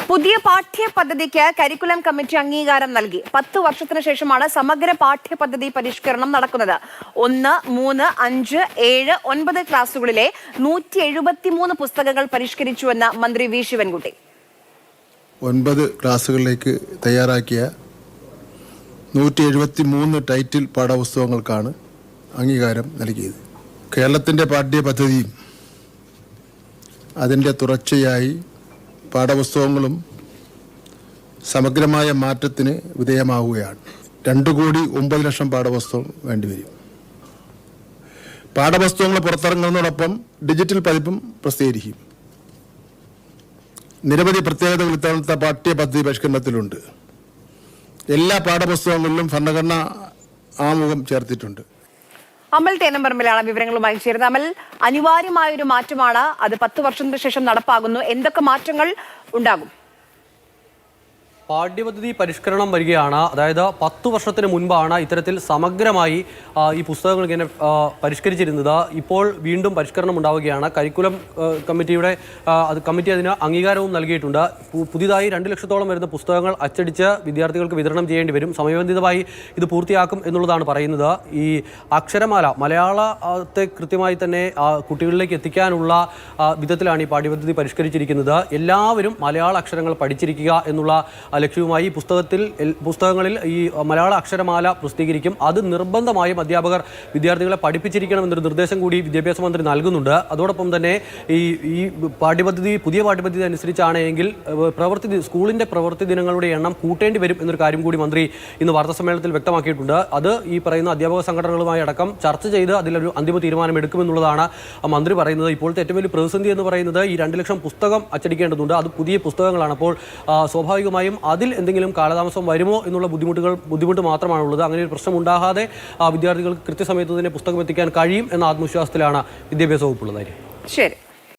പുതിയ പാഠ്യപദ്ധതിക്ക് curriculum committee അംഗീകാരം നൽകി. 10 വർഷത്തിന് ശേഷമാണ് സമഗ്ര പാഠ്യപദ്ധതി പരിഷ്കരണം നടക്കുന്നത്. 1, 3, 5, 7, 9 ക്ലാസുകളിലെ 173 പുസ്തകങ്ങൾ പരിഷ്കരിച്ചുവെന്ന് മന്ത്രി വി ശിവൻകുട്ടി. 9 ക്ലാസുകളിലേക്ക് തയ്യാറാക്കിയ 173 ടൈറ്റിൽ പാഠപുസ്തകങ്ങൾക്കാണ് അംഗീകാരം നൽകിയത്. കേരളത്തിൻ്റെ പാഠ്യപദ്ധതിയും അതിൻ്റെ തുടർച്ചയായി പാഠപുസ്തകങ്ങളും സമഗ്രമായ മാറ്റത്തിന് വിധേയമാവുകയാണ്. 2,09,00,000 പാഠപുസ്തകം വേണ്ടിവരും. പാഠപുസ്തകങ്ങൾ പുറത്തിറങ്ങുന്നതോടൊപ്പം ഡിജിറ്റൽ പതിപ്പും പ്രസിദ്ധീകരിക്കും. നിരവധി പ്രത്യേകതകൾ ഇത്തവണത്തെ പാഠ്യപദ്ധതി പരിഷ്കരണത്തിലുണ്ട്. എല്ലാ പാഠപുസ്തകങ്ങളിലും ഭരണഘടനാ ആമുഖം ചേർത്തിട്ടുണ്ട്. അമൽ തേനമ്പറമ്പിലാണ് വിവരങ്ങളുമായി ചേരുന്നത്. അമൽ, അനിവാര്യമായ ഒരു മാറ്റമാണ്, അത് 10 വർഷത്തിന് ശേഷം നടപ്പാകുന്നു. എന്തൊക്കെ മാറ്റങ്ങൾ ഉണ്ടാകും? പാഠ്യപദ്ധതി പരിഷ്കരണം വരികയാണ്. അതായത് 10 വർഷത്തിന് മുൻപാണ് ഇത്തരത്തിൽ സമഗ്രമായി ഈ പുസ്തകങ്ങൾ ഇങ്ങനെ പരിഷ്കരിച്ചിരുന്നത്. ഇപ്പോൾ വീണ്ടും പരിഷ്കരണം ഉണ്ടാവുകയാണ്. കരിക്കുലം കമ്മിറ്റി അതിന് അംഗീകാരവും നൽകിയിട്ടുണ്ട്. പുതിയതായി 2 ലക്ഷത്തോളം വരുന്ന പുസ്തകങ്ങൾ അച്ചടിച്ച് വിദ്യാർത്ഥികൾക്ക് വിതരണം ചെയ്യേണ്ടി വരും. സമയബന്ധിതമായി ഇത് പൂർത്തിയാക്കും എന്നുള്ളതാണ് പറയുന്നത്. ഈ അക്ഷരമാല മലയാളത്തെ കൃത്യമായി തന്നെ കുട്ടികളിലേക്ക് എത്തിക്കാനുള്ള വിധത്തിലാണ് ഈ പാഠ്യപദ്ധതി പരിഷ്കരിച്ചിരിക്കുന്നത്. എല്ലാവരും മലയാള അക്ഷരങ്ങൾ പഠിച്ചിരിക്കുക എന്നുള്ള ലക്ഷ്യവുമായി പുസ്തകങ്ങളിൽ ഈ മലയാള അക്ഷരമാല പ്രസിദ്ധീകരിക്കും. അത് നിർബന്ധമായും അധ്യാപകർ വിദ്യാർത്ഥികളെ പഠിപ്പിച്ചിരിക്കണമെന്നൊരു നിർദ്ദേശം കൂടി വിദ്യാഭ്യാസ മന്ത്രി നൽകുന്നുണ്ട്. അതോടൊപ്പം തന്നെ ഈ പുതിയ പാഠ്യപദ്ധതി അനുസരിച്ചാണെങ്കിൽ സ്കൂളിൻ്റെ പ്രവൃത്തി ദിനങ്ങളുടെ എണ്ണം കൂട്ടേണ്ടി വരും എന്നൊരു കാര്യം കൂടി മന്ത്രി ഇന്ന് വാർത്താസമ്മേളനത്തിൽ വ്യക്തമാക്കിയിട്ടുണ്ട്. അത് ഈ പറയുന്ന അധ്യാപക സംഘടനകളുമായി അടക്കം ചർച്ച ചെയ്ത് അതിലൊരു അന്തിമ തീരുമാനം എടുക്കുമെന്നുള്ളതാണ് മന്ത്രി പറയുന്നത്. ഇപ്പോഴത്തെ ഏറ്റവും വലിയ പ്രതിസന്ധി എന്ന് പറയുന്നത് ഈ 2 ലക്ഷം പുസ്തകം അച്ചടിക്കേണ്ടതുണ്ട്. അത് പുതിയ പുസ്തകങ്ങളാണ്. അപ്പോൾ സ്വാഭാവികമായും അതിൽ എന്തെങ്കിലും കാലതാമസം വരുമോ എന്നുള്ള ബുദ്ധിമുട്ട് മാത്രമാണുള്ളത്. അങ്ങനെ ഒരു പ്രശ്നം ഉണ്ടാകാതെ വിദ്യാർത്ഥികൾക്ക് കൃത്യസമയത്ത് തന്നെ പുസ്തകം എത്തിക്കാൻ കഴിയും എന്ന ആത്മവിശ്വാസത്തിലാണ് വിദ്യാഭ്യാസ വകുപ്പുള്ളത്. ശരി.